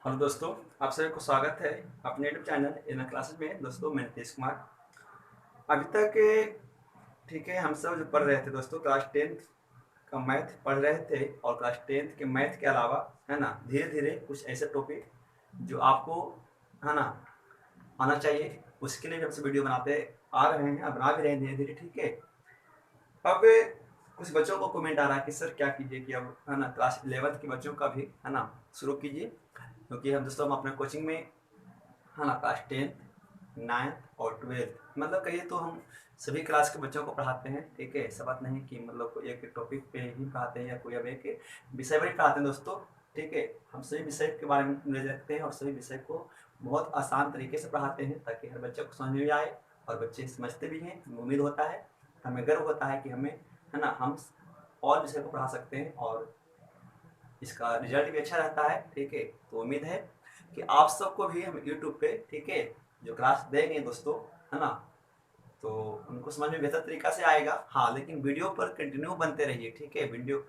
Hello दोस्तों, आप सभी को स्वागत है अपने यूट्यूब चैनल इन क्लासेस में। दोस्तों मैं नीतीश कुमार। अभी तक ठीक है, हम सब जो पढ़ रहे थे दोस्तों, क्लास टेंथ का मैथ पढ़ रहे थे। और क्लास टेंथ के मैथ के अलावा है ना, धीरे धीरे कुछ ऐसे टॉपिक जो आपको है ना आना चाहिए, उसके लिए भी हमसे वीडियो बनाते आ रहे हैं, बना भी रहे हैं धीरे धीरे। ठीक है, अब कुछ बच्चों को कमेंट आ रहा है कि सर क्या कीजिए कि अब है ना क्लास 11th के बच्चों का भी है ना शुरू कीजिए, क्योंकि हम दोस्तों हम अपने कोचिंग में है ना क्लास 10th 9th और 12th मतलब कहिए तो हम सभी क्लास के बच्चों को पढ़ाते हैं। ठीक है, ऐसा बात नहीं कि मतलब कोई एक टॉपिक पे ही पढ़ाते हैं या कोई अब एक विषय पर ही पढ़ाते हैं दोस्तों। ठीक है, हम सभी विषय के बारे में नॉलेज रखते हैं और सभी विषय को बहुत आसान तरीके से पढ़ाते हैं ताकि हर बच्चे को समझ में भी आए और बच्चे समझते भी हैं। उम्मीद होता है, हमें गर्व होता है कि हमें है ना हम और विषय को पढ़ा सकते हैं और इसका रिजल्ट भी अच्छा रहता है। ठीक है, तो उम्मीद है कि आप सबको भी हम यूट्यूब पे ठीक है जो क्लास देंगे दोस्तों है ना, तो उनको समझ में बेहतर तरीका से आएगा। हाँ, लेकिन वीडियो पर कंटिन्यू बनते रहिए। ठीक है, वीडियो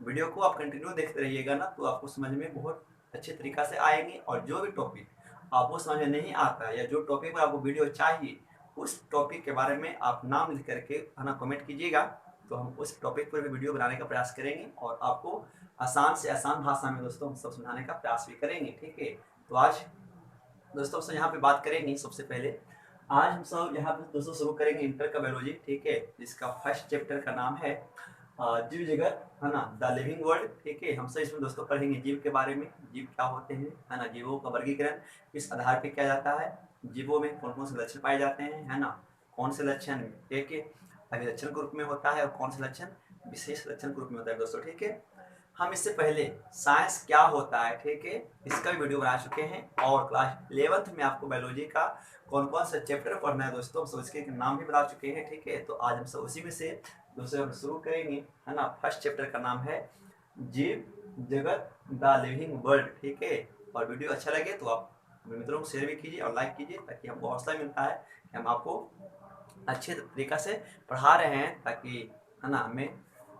वीडियो को आप कंटिन्यू देखते रहिएगा ना, तो आपको समझ में बहुत अच्छे तरीका से आएंगे। और जो भी टॉपिक आपको समझ में नहीं आता या जो टॉपिक पर आपको वीडियो चाहिए, उस टॉपिक के बारे में आप नाम लिख करके है ना कमेंट कीजिएगा, तो हम उस टॉपिक पर भी वीडियो बनाने का प्रयास करेंगे और आपको आसान से आसान भाषा में दोस्तों हम सब समझाने का प्रयास भी करेंगे। ठीक है, तो आज दोस्तों से यहाँ पे बात करेंगे। सबसे पहले आज हम सब यहाँ पे दोस्तों शुरू करेंगे इंटर का बायोलॉजी। ठीक है, जिसका फर्स्ट चैप्टर का नाम है जीव जगत है ना, द लिविंग वर्ल्ड। ठीक है, हम सब इसमें दोस्तों पढ़ेंगे जीव के बारे में, जीव क्या होते हैं है ना, जीवों का वर्गीकरण किस आधार पे किया जाता है, जीवों में कौन कौन से लक्षण पाए जाते हैं है ना, कौन से लक्षण एक अभिलक्षण के रूप में होता है और कौन से लक्षण विशेष लक्षण के रूप में होता है दोस्तों। ठीक है, हम इससे पहले साइंस क्या होता है ठीक है इसका भी वीडियो बना चुके हैं और क्लास 11th में आपको बायोलॉजी का कौन कौन सा चैप्टर पढ़ना है दोस्तों, हम सब इसके नाम भी बता चुके हैं। ठीक है, तो आज हम सब उसी में से दोस्तों हम शुरू करेंगे है ना। फर्स्ट चैप्टर का नाम है जीव जगत द लिविंग वर्ल्ड। ठीक है, और वीडियो अच्छा लगे तो आप अपने मित्रों को शेयर भी कीजिए और लाइक कीजिए, ताकि हमको हौसला मिलता है कि हम आपको अच्छे तरीका से पढ़ा रहे हैं, ताकि है ना हमें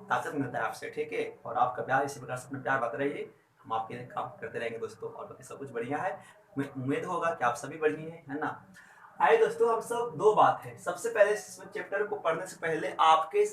ताकत मिलता है आपसे। ठीक है, और आपका प्यार इसी प्रकार से अपना प्यार बांटते रहिए, हम आपके लिए काम करते रहेंगे दोस्तों। और बाकी सब कुछ बढ़िया है, उम्मीद होगा कि आप सभी बढ़िया है ना। आइए दोस्तों, हम सब दो बात है, सबसे पहले इसमें चैप्टर को पढ़ने से पहले आपके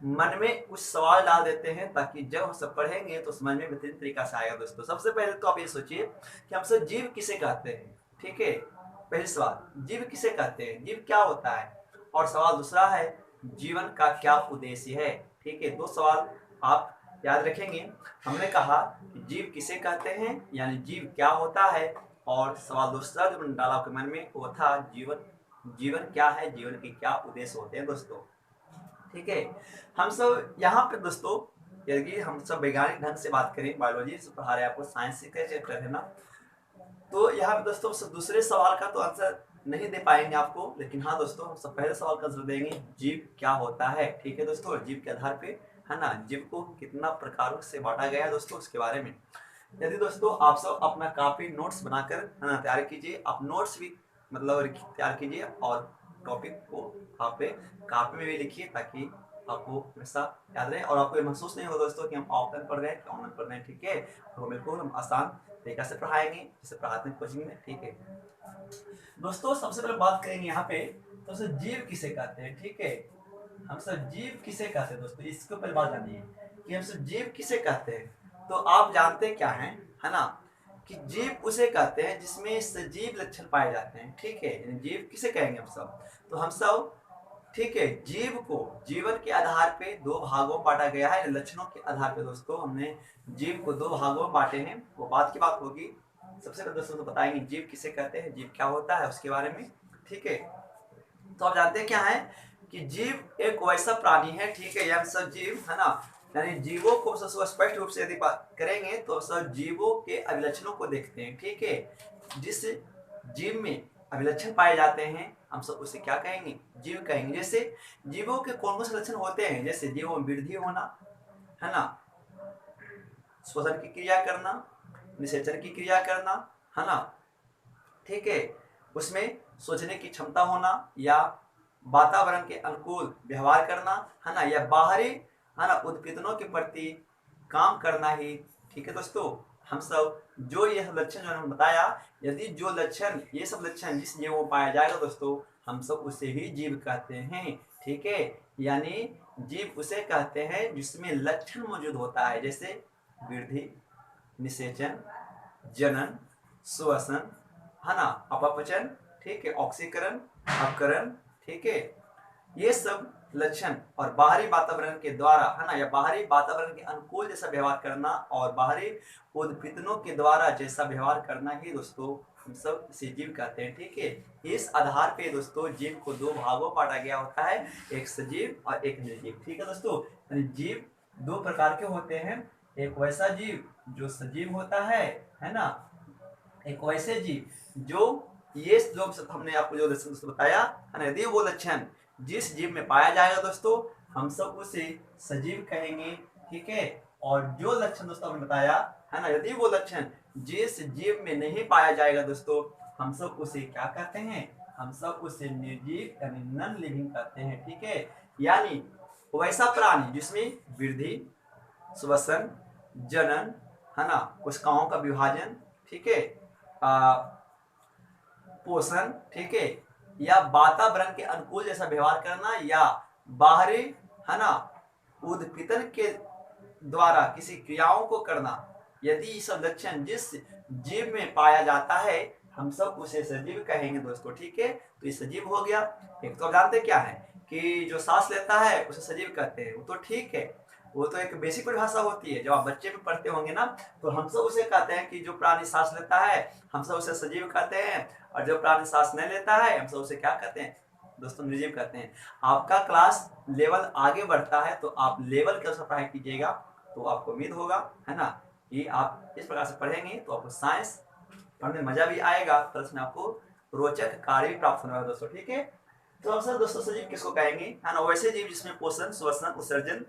मन में कुछ सवाल डाल देते हैं, ताकि जब हम सब पढ़ेंगे तो समझ में बेहतरीन तरीका से आएगा दोस्तों। सबसे पहले तो आप ये सोचिए कि हम सब जीव किसे कहते हैं। ठीक है, पहले सवाल जीव किसे कहते हैं, जीव क्या होता है। और सवाल दूसरा है जीवन का क्या उद्देश्य है। ठीक है, दो सवाल आप याद रखेंगे। हमने कहा कि जीव किसे कहते हैं यानी जीव क्या होता है, और सवाल दूसरा जो डाला आपके मन में वो था जीवन जीवन क्या है, जीवन के क्या उद्देश्य होते हैं दोस्तों। ठीक है, हम सब यहाँ पे दोस्तों यदि हम सब वैज्ञानिक ढंग से बात करें, बायोलॉजी से पढ़ा रहे हैं आपको, साइंस का चैप्टर है ना, तो यहाँ पे दोस्तों दूसरे सवाल का तो आंसर नहीं दे पाएंगे आपको, लेकिन हाँ दोस्तों हम सब पहले सवाल का आंसर देंगे जीव क्या होता है। ठीक है दोस्तों, जीव के आधार पे है ना जीव को कितना प्रकारों से बांटा गया है दोस्तों उसके बारे में। यदि दोस्तों आप सब अपना काफी नोट्स बनाकर है ना तैयार कीजिए, आप नोट्स भी मतलब तैयार कीजिए और टॉपिक को आप कापी में भी लिखिए, ताकि आपको हमेशा याद रहे और आपको ये महसूस नहीं हो दोस्तों कि हम ऑफलाइन पढ़ रहे हैं कि ऑनलाइन पढ़ रहे हैं। ठीक है, तो बिल्कुल हम आसान तरीका से पढ़ाएंगे जैसे पढ़ाते हैं कोचिंग में। ठीक है दोस्तों, सबसे पहले बात करेंगे यहाँ पे तो जीव किसे कहते हैं। ठीक है, हम सब जीव किसे कहते हैं दोस्तों, इसको पहले बात जानिए कि हम सब जीव किसे कहते हैं। तो आप जानते क्या है ना, कि जीव उसे कहते हैं जिसमें सजीव लक्षण पाए जाते हैं। ठीक है, जीव किसे कहेंगे हम सब, तो हम सब ठीक है जीव को जीवन के आधार पे दो भागों में बांटा गया है, लक्षणों के आधार पे दोस्तों हमने जीव को दो भागों में बांटे हैं, वो बात की बात होगी। सबसे पहले दोस्तों तो बताएंगे जीव किसे कहते हैं, जीव क्या होता है उसके बारे में। ठीक है, तो आप जानते हैं क्या है कि जीव एक वैसा प्राणी है। ठीक है, यह सब जीव है ना, यानी जीवों को सबसे स्पष्ट रूप से यदि बात करेंगे तो सब जीवों के अभिलक्षणों को देखते हैं। ठीक है, जिस जीव में अभिलक्षण पाए जाते हैं हम सब उसे क्या कहेंगे, जीव कहेंगे। जैसे जीवों के कौन कौन से लक्षण होते हैं, जैसे जीवों में वृद्धि होना है ना, श्वसन की क्रिया करना, निषेचन की क्रिया करना है ना। ठीक है, उसमें सोचने की क्षमता होना या वातावरण के अनुकूल व्यवहार करना है ना, या बाहरी है ना उत्पीड़नों के प्रति काम करना ही। ठीक है दोस्तों, हम सब जो ये लक्षण जो हमने बताया, यदि जो लक्षण ये सब लक्षण जिस जीव में पाया जाएगा दोस्तों, हम सब उसे ही जीव कहते हैं। ठीक है, यानी जीव उसे कहते हैं जिसमें लक्षण मौजूद होता है, जैसे वृद्धि, निषेचन, जनन, श्वसन, है ना, अपपचन, ठीक है, ऑक्सीकरण, अपकरण, ठीक है, ये सब लक्षण और बाहरी वातावरण के द्वारा, है ना, या बाहरी वातावरण के अनुकूल जैसा व्यवहार करना और बाहरी उद्दीपनों के द्वारा जैसा व्यवहार करना ही दोस्तों हम सब इसे जीव कहते हैं। ठीक है, इस आधार पे दोस्तों जीव को दो भागों में बांटा गया होता है, एक सजीव और एक निर्जीव। ठीक है दोस्तों, जीव दो प्रकार के होते हैं, एक वैसा जीव जो सजीव होता है ना, एक वैसे जीव जो ये जो हमने आपको जो दोस्तों बताया है ना, यदि वो लक्षण जिस जीव में पाया जाएगा दोस्तों, हम सब उसे सजीव कहेंगे। ठीक है, और जो लक्षण दोस्तों हमने बताया है ना, यदि वो लक्षण जिस जीव में नहीं पाया जाएगा दोस्तों, हम सब उसे क्या कहते हैं, हम सब उसे निर्जीव यानी नॉन लिविंग कहते हैं। ठीक है, यानी वैसा प्राणी जिसमें वृद्धि, श्वसन, जनन, है ना, कोशिकाओं का विभाजन, ठीक है, पोषण, ठीक है, या वातावरण के अनुकूल जैसा व्यवहार करना, या बाहरी, है ना, उद्दीपन के द्वारा किसी क्रियाओं को करना, यदि ये सब लक्षण जिस जीव में पाया जाता है, हम सब उसे सजीव कहेंगे दोस्तों। ठीक है, तो ये सजीव हो गया। एक तो जानते क्या है कि जो सांस लेता है उसे सजीव कहते हैं, वो तो ठीक है, वो तो एक बेसिक परिभाषा होती है, जब आप बच्चे में पढ़ते होंगे ना, तो हम सब उसे कहते हैं कि जो प्राणी सांस लेता है हम सब उसे सजीव कहते हैं, और जो प्राणी सांस नहीं लेता है हम सब उसे क्या कहते हैं दोस्तों, निर्जीव कहते हैं। आपका क्लास लेवल आगे बढ़ता है तो आप लेवल के अनुसार पढ़ाई कीजिएगा, तो आपको उम्मीद होगा, है ना, कि आप इस प्रकार से पढ़ेंगे तो आपको साइंस पढ़ने में मजा भी आएगा, प्लस में आपको रोचक कार्य भी प्राप्त होने वाला दोस्तों। ठीक है, तो हम सब दोस्तों सजीव किसको कहेंगे, है ना, वैसे जीव जिसमें पोषण, श्वसन, उत्सर्जन,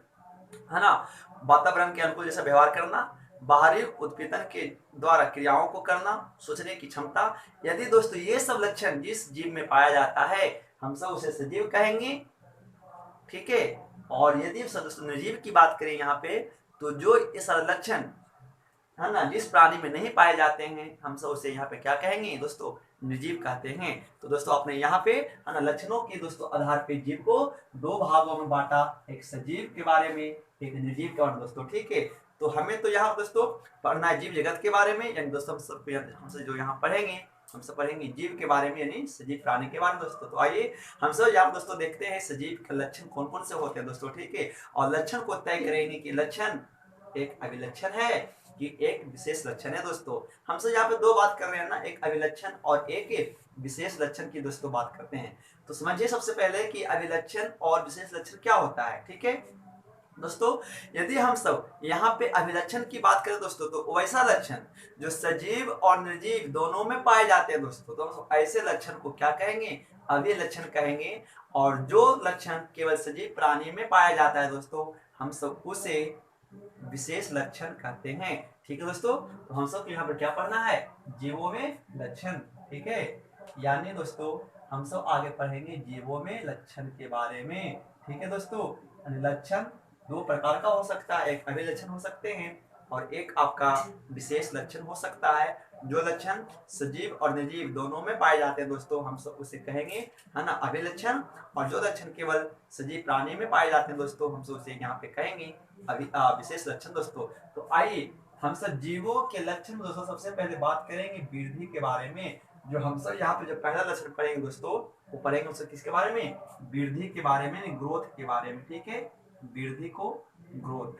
है ना, वातावरण के अनुकूल जैसा व्यवहार करना, बाहरी उत्पीड़न के द्वारा क्रियाओं को करना, सोचने की क्षमता, यदि दोस्तों ये सब लक्षण जिस जीव में पाया जाता है, हम सब उसे सजीव कहेंगे। ठीक है, और यदि दोस्तों निर्जीव की बात करें यहाँ पे, तो जो ये सारे लक्षण, है ना, जिस प्राणी में नहीं पाए जाते हैं, हम सब उसे यहाँ पे क्या कहेंगे दोस्तों, निर्जीव कहते हैं। तो दोस्तों आपने यहाँ पे, है ना, लक्षणों के दोस्तों आधार पे जीव को दो भागों में बांटा, एक सजीव के बारे में, एक निर्जीव के बारे में दोस्तों। ठीक है, तो हमें तो यहाँ दोस्तों पढ़ना है जीव जगत के बारे में, यानी दोस्तों हमसे जो यहाँ पढ़ेंगे, हम सब पढ़ेंगे जीव के बारे में, यानी सजीव प्राणी के बारे में दोस्तों। तो आइए हम सब यहाँ दोस्तों देखते हैं सजीव के लक्षण कौन कौन से होते हैं दोस्तों। ठीक है, और लक्षण को तय करेंगे कि लक्षण एक अभिलक्षण है कि एक विशेष लक्षण है दोस्तों। हम सब यहाँ पे दो बात कर रहे हैं ना, एक अभिलक्षण और एक विशेष लक्षण की दोस्तों बात करते हैं। तो समझिए सबसे पहले कि अभिलक्षण और विशेष लक्षण क्या होता है। ठीक है दोस्तों, यदि हम सब यहाँ पे अभिलक्षण की बात करें दोस्तों, तो वैसा लक्षण जो सजीव और निर्जीव दोनों में पाए जाते हैं दोस्तों, तो ऐसे लक्षण को क्या कहेंगे, अभिलक्षण कहेंगे। और जो लक्षण केवल सजीव प्राणी में पाया जाता है दोस्तों, हम सब उसे विशेष लक्षण कहते हैं। ठीक है दोस्तों, तो हम सब यहाँ पर क्या पढ़ना है, जीवों में लक्षण। ठीक है, यानी दोस्तों हम सब आगे पढ़ेंगे जीवों में लक्षण के बारे में। ठीक है दोस्तों, लक्षण दो प्रकार का हो सकता है, एक अभिलक्षण हो सकते हैं और एक आपका विशेष लक्षण हो सकता है। जो लक्षण सजीव और निर्जीव दोनों में पाए जाते हैं दोस्तों, हम सब उसे कहेंगे, है ना, अभिलक्षण। और जो लक्षण केवल सजीव प्राणी में पाए जाते हैं दोस्तों, हम सब उसे यहाँ पे कहेंगे विशेष लक्षण दोस्तों। तो आइए हम सब जीवों के लक्षण दोस्तों सबसे पहले बात करेंगे वृद्धि के बारे में। जो हम सब यहाँ पे जो पहला लक्षण पढ़ेंगे दोस्तों, वो पढ़ेंगे उससे किसके बारे में, वृद्धि के बारे में, ग्रोथ के बारे में। ठीक है, वृद्धि को ग्रोथ।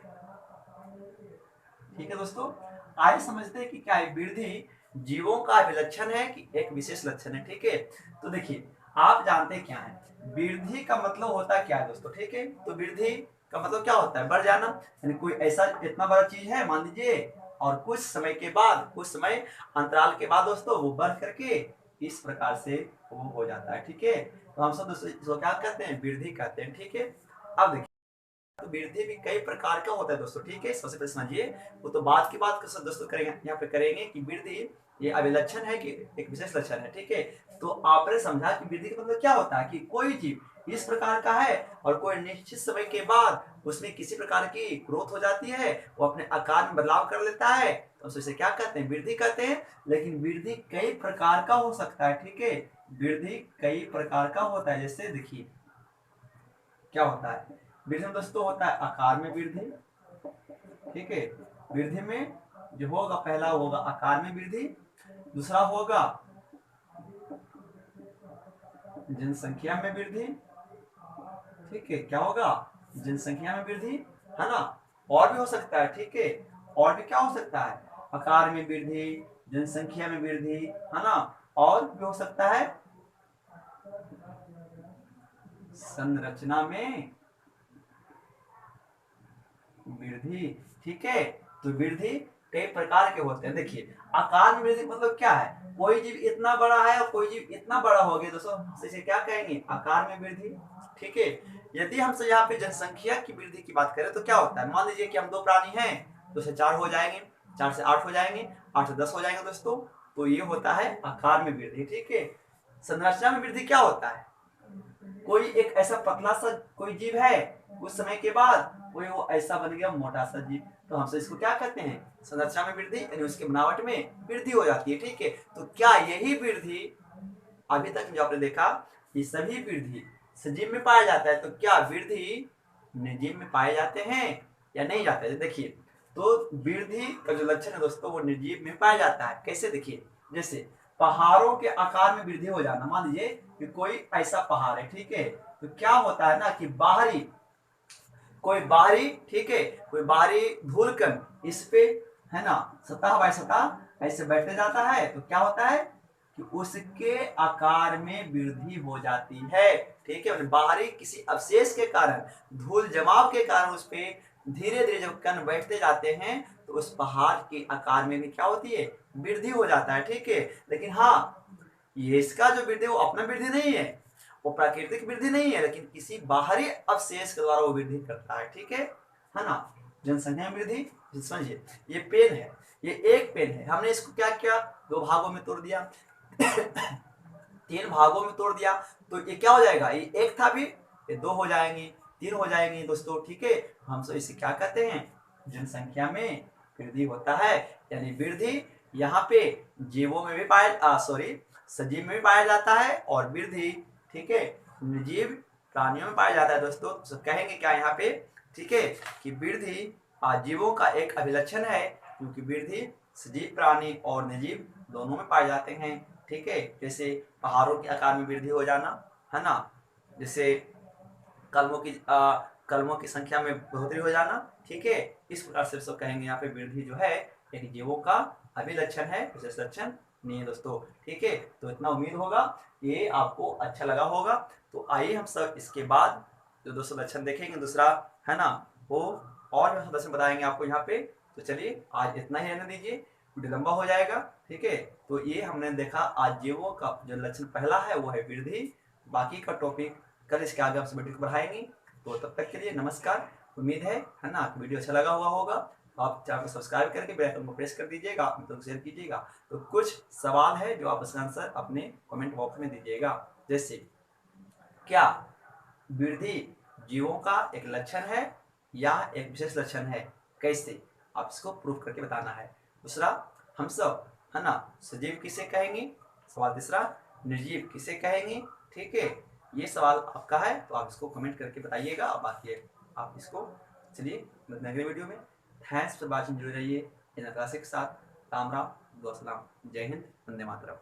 ठीक है दोस्तों, आइए समझते हैं कि क्या है वृद्धि, जीवों का अभिलक्षण है कि एक विशेष लक्षण है। ठीक है, तो देखिए आप जानते क्या है, वृद्धि का मतलब होता क्या है दोस्तों। ठीक है, तो वृद्धि का मतलब क्या होता है, बढ़ जाना, यानी कोई ऐसा इतना बड़ा चीज है मान लीजिए, और कुछ समय के बाद, कुछ समय अंतराल के बाद दोस्तों वो बढ़ करके इस प्रकार से वो हो जाता है। ठीक है, तो हम सब दोस्तों इसको क्या कहते हैं, वृद्धि कहते हैं। ठीक है, अब देखिए तो वृद्धि भी कई प्रकार का होता है दोस्तों। ठीक है, सबसे पहले समझिए, वो तो बात की बात दोस्तों करेंगे, यहाँ पे करेंगे कि वृद्धि ये अभिलक्षण है कि एक विशेष लक्षण है। ठीक है, तो आपने समझा कि वृद्धि का मतलब क्या होता है कि कोई जीव इस प्रकार का है, और कोई निश्चित समय के बाद उसमें किसी प्रकार की ग्रोथ हो जाती है, वो अपने आकार में बदलाव कर लेता है, तो उसे क्या कहते हैं, वृद्धि कहते हैं। लेकिन वृद्धि कई प्रकार का हो सकता है, ठीक है, वृद्धि कई प्रकार का होता है। जैसे देखिए क्या होता है, वृद्धि में दोस्तों होता है आकार में वृद्धि, ठीक है, वृद्धि में जो होगा पहला होगा आकार में वृद्धि, दूसरा होगा जनसंख्या में वृद्धि, ठीक है, क्या होगा, जनसंख्या में वृद्धि, है ना। और भी हो सकता है, ठीक है, और भी क्या हो सकता है, आकार में वृद्धि, जनसंख्या में वृद्धि, है ना, और भी हो सकता है संरचना में वृद्धि, ठीक है। तो वृद्धि कई प्रकार के होते हैं। देखिए आकार में वृद्धि मतलब क्या है, कोई जीव इतना बड़ा है और कोई जीव इतना बड़ा हो गया दोस्तों, इसे क्या कहेंगे, आकार में वृद्धि, ठीक है। यदि हमसे यहाँ पे जनसंख्या की वृद्धि की बात करें तो क्या होता है, मान लीजिए कि हम 2 प्राणी हैं, तो से 4 हो जाएंगे, 4 से 8 हो जाएंगे, 8 से 10 हो जाएंगे दोस्तों, तो ये होता है आकार में वृद्धि, ठीक है। संरचना में वृद्धि क्या होता है, कोई एक ऐसा पतला सा कोई जीव है, कुछ समय के बाद कोई वो ऐसा बन गया मोटा सा जीव, तो हमसे इसको क्या कहते हैं, संरचना में वृद्धि, यानी उसकी बनावट में वृद्धि हो जाती है, ठीक है। तो क्या यही वृद्धि अभी तक जो आपने देखा, ये सभी वृद्धि सजीव में पाया जाता है, तो क्या वृद्धि निर्जीव में पाए जाते हैं या नहीं जाते हैं। देखिए तो वृद्धि का जो लक्षण है दोस्तों वो निर्जीव में पाया जाता है। कैसे, देखिए जैसे पहाड़ों के आकार में वृद्धि हो जाना, मान लीजिए कि कोई ऐसा पहाड़ है, ठीक है, तो क्या होता है ना कि कोई बाहरी, ठीक है, कोई बाहरी धूलकण इस पे, है ना, सतह बाय सतह ऐसे बैठते जाता है, तो क्या होता है कि उसके आकार में वृद्धि हो जाती है, ठीक है। बाहरी किसी अवशेष के कारण, धूल जमाव के कारण उस पे धीरे धीरे जब कण बैठते जाते हैं तो उस पहाड़ के आकार में भी क्या होती है, वृद्धि हो जाता है, ठीक है। लेकिन हाँ, ये इसका जो वृद्धि वो अपना वृद्धि नहीं है, वो प्राकृतिक वृद्धि नहीं है, लेकिन किसी बाहरी अवशेष के द्वारा वो वृद्धि करता है, ठीक है ना। जनसंख्या में वृद्धि, समझिए ये पेन है, ये एक पेन है, हमने इसको क्या किया, 2 भागों में तोड़ दिया 3 भागों में तोड़ दिया, तो ये क्या हो जाएगा, ये एक था भी, ये 2 हो जाएंगे, 3 हो जाएंगे दोस्तों, ठीक है। हम सब इसे क्या कहते हैं, जनसंख्या में वृद्धि होता है, यानी वृद्धि यहाँ पे जीवों में भी पाया, सॉरी सजीव में भी पाया जाता है, और वृद्धि, ठीक है, निर्जीव प्राणियों में पाया जाता है दोस्तों। तो कहेंगे क्या यहाँ पे, ठीक है, कि वृद्धि आजीवों का एक अभिलक्षण है, क्योंकि वृद्धि सजीव प्राणी और निर्जीव दोनों में पाए जाते हैं, ठीक है। जैसे पहाड़ों के आकार में वृद्धि हो जाना, है ना, जैसे कलमों की संख्या में बढ़ोतरी हो जाना, ठीक है। इस प्रकार से सब कहेंगे यहाँ पे वृद्धि जो है एक जीवों का अभिलक्षण है, विशेष लक्षण नहीं है दोस्तों, ठीक है। तो इतना उम्मीद होगा ये आपको अच्छा लगा होगा। तो आइए हम सब इसके बाद जो दोस्तों लक्षण देखेंगे दूसरा, है ना, वो और भी लक्षण बताएंगे आपको यहाँ पे। तो चलिए आज इतना ही रहने दीजिए, वीडियो लंबा हो जाएगा, ठीक है। तो ये हमने देखा आज जीवों का जो लक्षण पहला है वो है वृद्धि, बाकी का टॉपिक कल इसके आगे हम वीडियो को बढ़ाएंगे। तो तब तक के लिए नमस्कार। उम्मीद है ना, वीडियो अच्छा लगा हुआ होगा, आप चैनल को सब्सक्राइब करके बेल आइकन को प्रेस कर दीजिएगा, मित्रों को शेयर कीजिएगा। तो कुछ सवाल है जो आप इसका आंसर अपने कमेंट बॉक्स में दीजिएगा, जैसे क्या वृद्धि जीवों का एक लक्षण है या एक विशेष लक्षण है, कैसे आप इसको प्रूफ करके बताना है। दूसरा, हम सब, है ना, सजीव किसे कहेंगे, सवाल तीसरा, निर्जीव किसे कहेंगे, ठीक है। ये सवाल आपका है तो आप इसको कमेंट करके बताइएगा। बाकी आप इसको, चलिए मिलते हैं अगले वीडियो में। थैंक्स फॉर वॉचिंग, जुड़े रहिए इन क्लासेस के साथ। राम राम, दुआ सलाम, जय हिंद, वंदे मातरम।